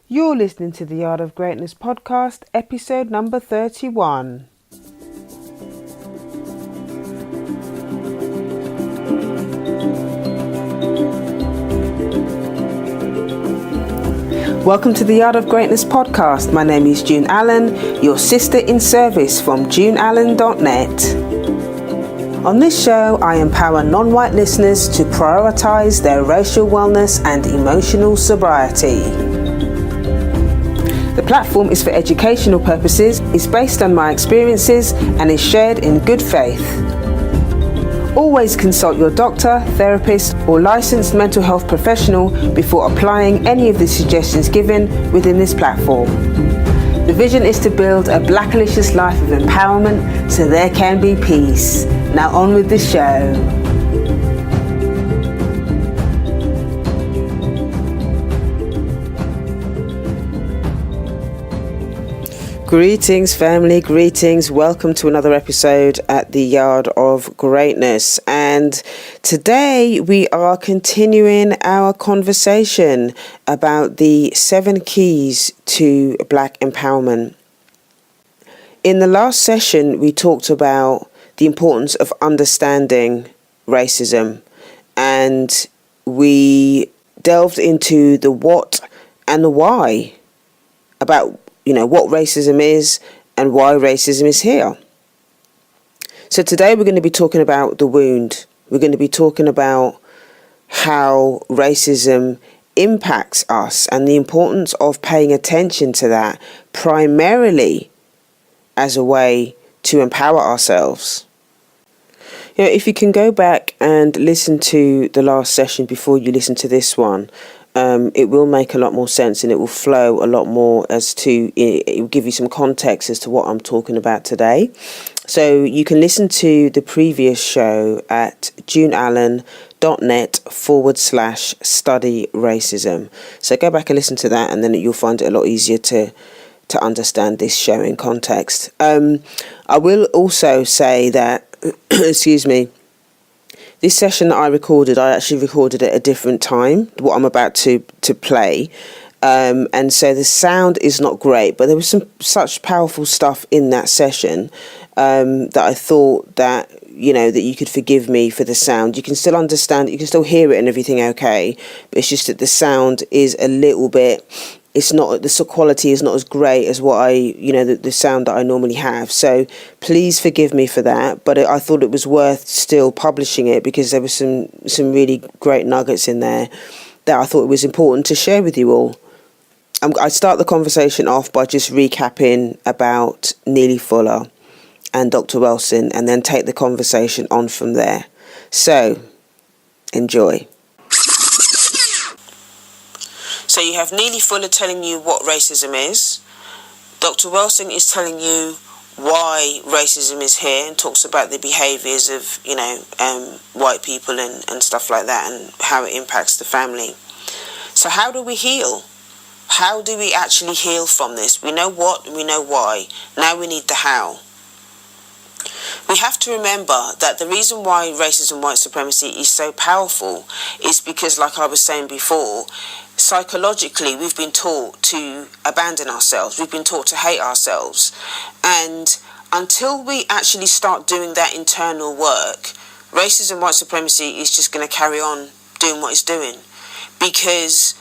You're listening to the Yard of Greatness podcast, episode number 31. Welcome to the Yard of Greatness podcast. My name is June Allen, your sister in service from juneallen.net. On this show, I empower non-white listeners to prioritize their racial wellness and emotional sobriety. The platform is for educational purposes, is based on my experiences, and is shared in good faith. Always consult your doctor, therapist, or licensed mental health professional before applying any of the suggestions given within this platform. The vision is to build a blackalicious life of empowerment so there can be peace. Now on with the show. Greetings family, greetings. Welcome to another episode at the Yard of Greatness. And today we are continuing our conversation about the 7 keys to Black empowerment. In the last session, we talked about the importance of understanding racism, and we delved into the what and the why about what racism is and why racism is here. So today we're going to be talking about the wound. We're going to be talking about how racism impacts us and the importance of paying attention to that, primarily as a way to empower ourselves. If you can go back and listen to the last session before you listen to this one, it will make a lot more sense and it will flow a lot more it will give you some context as to what I'm talking about today. So you can listen to the previous show at juneallen.net/study racism. So go back and listen to that, and then you'll find it a lot easier to understand this show in context. I will also say that, this session that I actually recorded at a different time, what I'm about to play. And so the sound is not great, but there was such powerful stuff in that session that I thought that, that you could forgive me for the sound. You can still understand, you can still hear it and everything okay, but it's just that the sound is a little bit... the quality is not as great as what the sound that I normally have. So please forgive me for that. But I thought it was worth still publishing it because there were some really great nuggets in there that I thought it was important to share with you all. I start the conversation off by just recapping about Neely Fuller and Dr. Wilson, and then take the conversation on from there. So, enjoy. So you have Neely Fuller telling you what racism is. Dr. Wilson is telling you why racism is here and talks about the behaviours of, white people and stuff like that and how it impacts the family. So how do we heal? How do we actually heal from this? We know what and we know why. Now we need the how. We have to remember that the reason why racism and white supremacy is so powerful is because, like I was saying before, psychologically we've been taught to abandon ourselves. We've been taught to hate ourselves. And until we actually start doing that internal work, racism and white supremacy is just going to carry on doing what it's doing. Because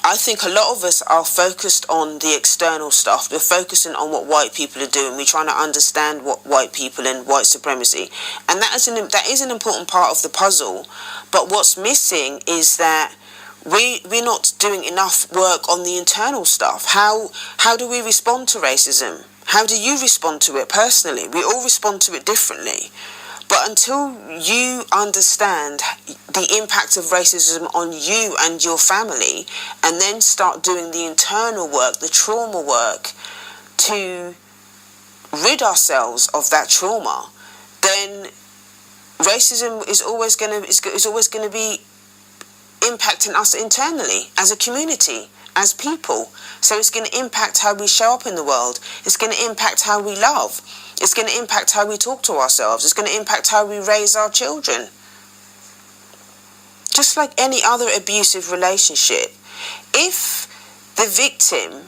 I think a lot of us are focused on the external stuff. We're focusing on what white people are doing. We're trying to understand what white people and white supremacy. And that is an important part of the puzzle. But what's missing is that we're not doing enough work on the internal stuff. How do we respond to racism? How do you respond to it personally? We all respond to it differently. But until you understand the impact of racism on you and your family, and then start doing the internal work, the trauma work, to rid ourselves of that trauma, then racism is always going to be impacting us internally as a community, as people. So it's going to impact how we show up in the world. It's going to impact how we love. It's going to impact how we talk to ourselves. It's going to impact how we raise our children. Just like any other abusive relationship, if the victim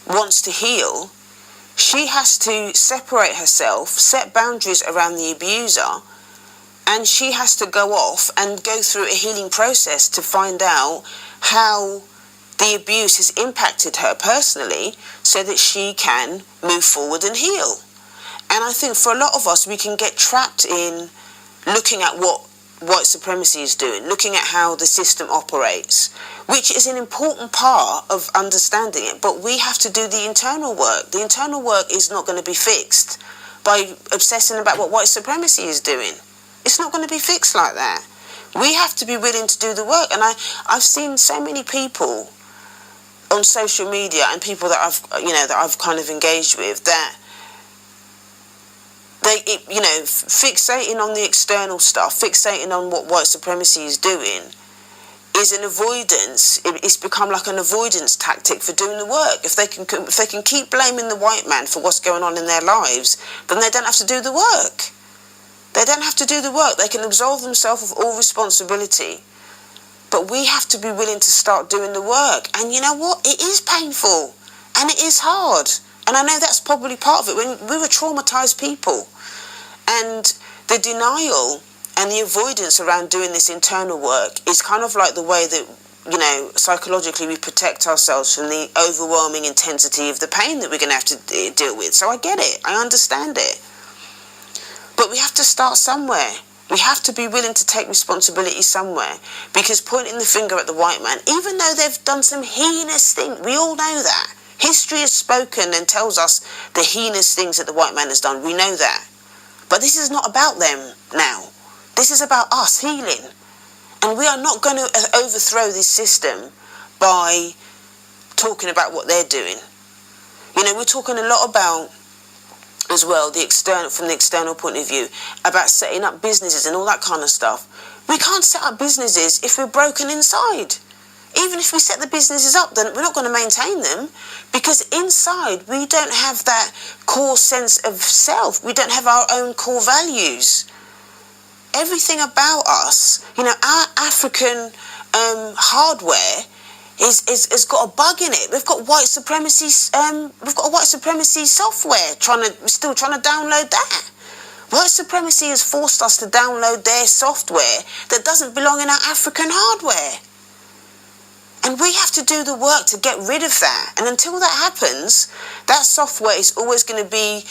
wants to heal, she has to separate herself, set boundaries around the abuser, and she has to go off and go through a healing process to find out how the abuse has impacted her personally so that she can move forward and heal. And I think for a lot of us, we can get trapped in looking at what white supremacy is doing, looking at how the system operates, which is an important part of understanding it. But we have to do the internal work. The internal work is not going to be fixed by obsessing about what white supremacy is doing. It's not going to be fixed like that. We have to be willing to do the work. And I've seen so many people on social media and people that I've kind of engaged with that they, fixating on the external stuff, fixating on what white supremacy is doing is an avoidance. It's become like an avoidance tactic for doing the work. If they can keep blaming the white man for what's going on in their lives, then they don't have to do the work. They don't have to do the work. They can absolve themselves of all responsibility. But we have to be willing to start doing the work. And you know what? It is painful. And it is hard. And I know that's probably part of it. When we were traumatised people. And the denial and the avoidance around doing this internal work is kind of like the way that, psychologically we protect ourselves from the overwhelming intensity of the pain that we're going to have to deal with. So I get it. I understand it. But we have to start somewhere. We have to be willing to take responsibility somewhere, because pointing the finger at the white man, even though they've done some heinous things, we all know that. History has spoken and tells us the heinous things that the white man has done. We know that. But this is not about them now. This is about us healing. And we are not going to overthrow this system by talking about what they're doing. We're talking a lot about, as well, from the external point of view, about setting up businesses and all that kind of stuff. We can't set up businesses if we're broken inside. Even if we set the businesses up, then we're not going to maintain them, because inside we don't have that core sense of self. We don't have our own core values. Everything about us, our African hardware is got a bug in it. We've got white supremacy. We've got a white supremacy software still trying to download that. White supremacy has forced us to download their software that doesn't belong in our African hardware. And we have to do the work to get rid of that. And until that happens, that software is always going to be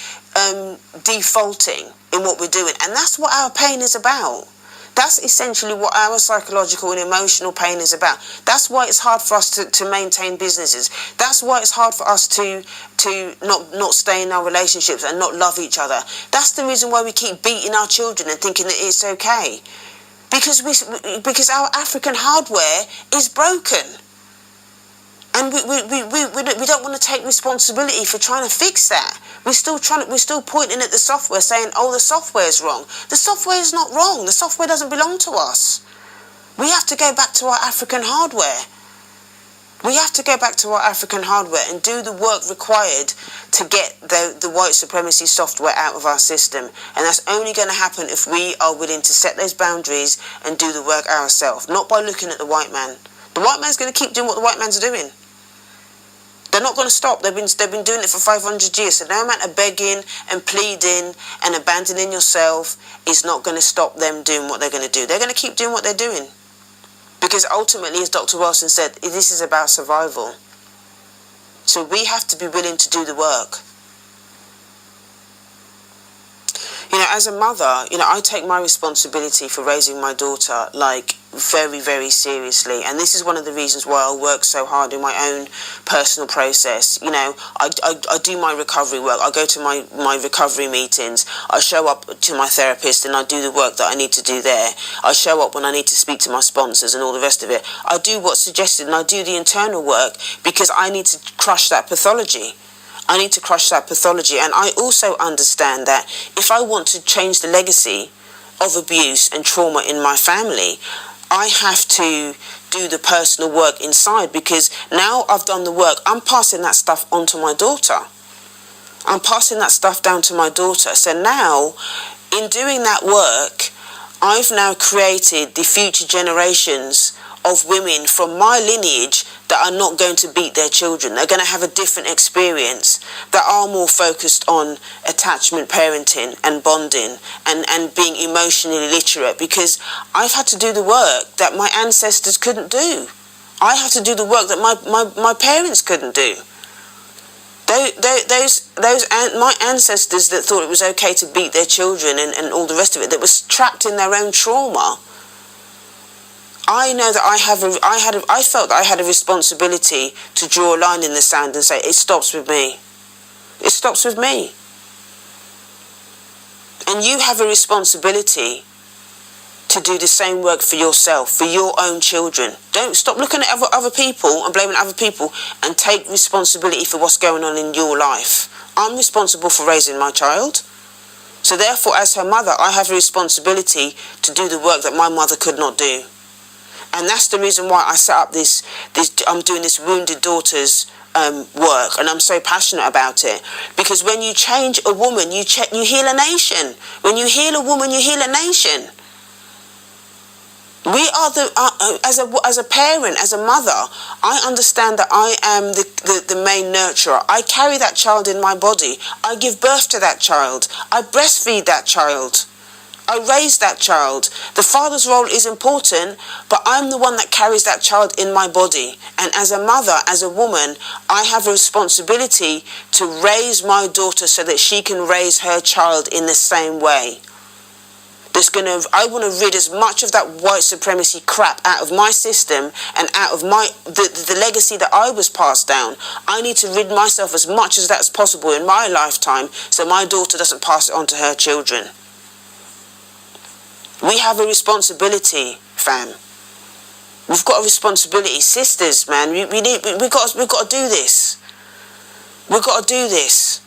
defaulting in what we're doing. And that's what our pain is about. That's essentially what our psychological and emotional pain is about. That's why it's hard for us to maintain businesses. That's why it's hard for us to not stay in our relationships and not love each other. That's the reason why we keep beating our children and thinking that it's okay. Because our African hardware is broken. And we don't want to take responsibility for trying to fix that. We're still pointing at the software saying, oh, the software's wrong. The software is not wrong. The software doesn't belong to us. We have to go back to our African hardware. We have to go back to our African hardware and do the work required to get the white supremacy software out of our system. And that's only going to happen if we are willing to set those boundaries and do the work ourselves, not by looking at the white man. The white man's going to keep doing what the white man's doing. They're not going to stop. They've been doing it for 500 years. So no amount of begging and pleading and abandoning yourself is not going to stop them doing what they're going to do. They're going to keep doing what they're doing. Because ultimately, as Dr. Wilson said, this is about survival. So we have to be willing to do the work. As a mother, I take my responsibility for raising my daughter, very, very seriously. And this is one of the reasons why I work so hard in my own personal process. I do my recovery work. I go to my recovery meetings. I show up to my therapist and I do the work that I need to do there. I show up when I need to speak to my sponsors and all the rest of it. I do what's suggested and I do the internal work because I need to crush that pathology. I need to crush that pathology. And I also understand that if I want to change the legacy of abuse and trauma in my family, I have to do the personal work inside, because now I've done the work, I'm passing that stuff on to my daughter. I'm passing that stuff down to my daughter. So now, in doing that work, I've now created the future generations of women from my lineage that are not going to beat their children. They're going to have a different experience, that are more focused on attachment parenting and bonding and being emotionally literate, because I've had to do the work that my ancestors couldn't do. I have to do the work that my parents couldn't do. My ancestors that thought it was okay to beat their children and all the rest of it, that was trapped in their own trauma. I know that I felt that I had a responsibility to draw a line in the sand and say, it stops with me. It stops with me. And you have a responsibility to do the same work for yourself, for your own children. Don't stop looking at other people and blaming other people, and take responsibility for what's going on in your life. I'm responsible for raising my child. So therefore, as her mother, I have a responsibility to do the work that my mother could not do. And that's the reason why I set up I'm doing this Wounded Daughters work, and I'm so passionate about it. Because when you change a woman, you heal a nation. When you heal a woman, you heal a nation. We are as a parent, as a mother, I understand that I am the main nurturer. I carry that child in my body. I give birth to that child. I breastfeed that child. I raise that child. The father's role is important, but I'm the one that carries that child in my body. And as a mother, as a woman, I have a responsibility to raise my daughter so that she can raise her child in the same way. I want to rid as much of that white supremacy crap out of my system and out of the legacy that I was passed down. I need to rid myself as much as that's possible in my lifetime so my daughter doesn't pass it on to her children. We have a responsibility, fam. We've got a responsibility, sisters, man. We've got to do this. We've got to do this.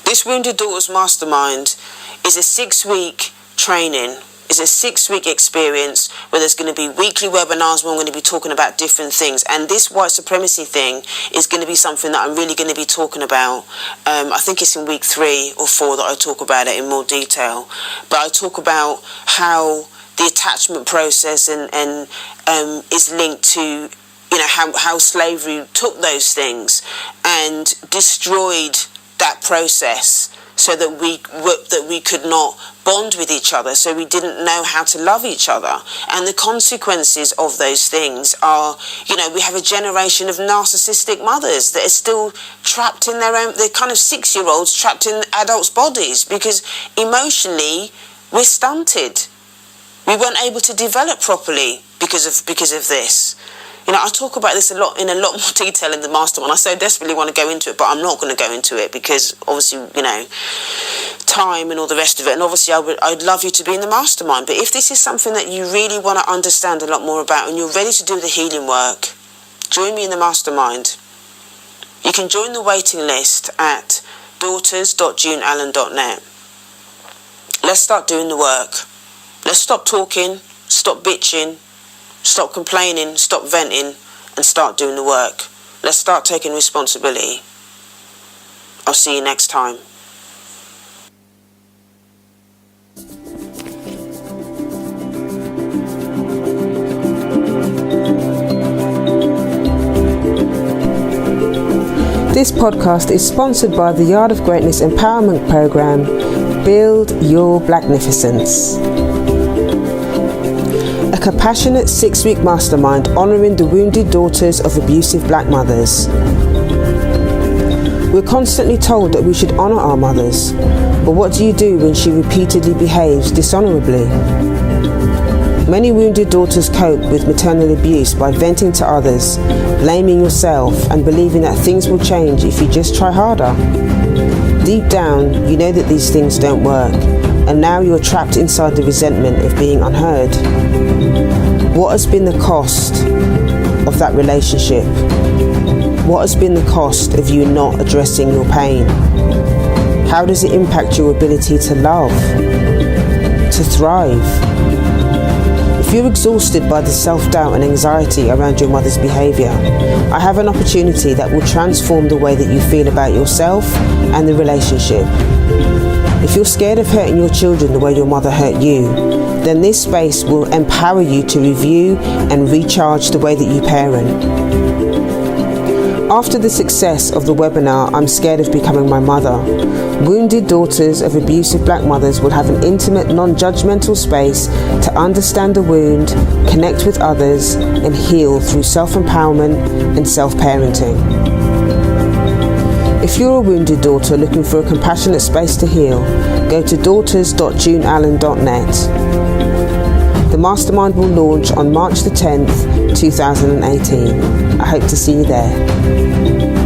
This Wounded Daughters Mastermind is a 6-week training. It's a 6-week experience where there's going to be weekly webinars where I'm going to be talking about different things. And this white supremacy thing is going to be something that I'm really going to be talking about. I think it's in week 3 or 4 that I talk about it in more detail. But I talk about how the attachment process and is linked to, how slavery took those things and destroyed that process, so that we could not bond with each other, so we didn't know how to love each other. And the consequences of those things are, we have a generation of narcissistic mothers that are still trapped in they're kind of 6-year-olds trapped in adults' bodies, because emotionally we're stunted. We weren't able to develop properly because of this. I talk about this in a lot more detail in the mastermind. I so desperately want to go into it, but I'm not going to go into it because obviously, time and all the rest of it. And obviously I'd love you to be in the mastermind. But if this is something that you really want to understand a lot more about and you're ready to do the healing work, join me in the mastermind. You can join the waiting list at daughters.juneallen.net. Let's start doing the work. Let's stop talking, stop bitching, stop complaining, stop venting, and start doing the work. Let's start taking responsibility. I'll see you next time. This podcast is sponsored by the Yard of Greatness Empowerment Program, Build Your Blacknificence. A compassionate 6-week mastermind honouring the wounded daughters of abusive black mothers. We're constantly told that we should honour our mothers, but what do you do when she repeatedly behaves dishonourably? Many wounded daughters cope with maternal abuse by venting to others, blaming yourself, and believing that things will change if you just try harder. Deep down, you know that these things don't work, and now you're trapped inside the resentment of being unheard. What has been the cost of that relationship? What has been the cost of you not addressing your pain? How does it impact your ability to love, to thrive? If If you're exhausted by the self-doubt and anxiety around your mother's behaviour, I have an opportunity that will transform the way that you feel about yourself and the relationship. If you're scared of hurting your children the way your mother hurt you, then this space will empower you to review and recharge the way that you parent. After the success of the webinar, I'm Scared of Becoming My Mother, wounded daughters of abusive black mothers will have an intimate, non-judgmental space to understand the wound, connect with others, and heal through self-empowerment and self-parenting. If you're a wounded daughter looking for a compassionate space to heal, go to daughters.juneallen.net. The Mastermind will launch on March the 10th, 2018. I hope to see you there.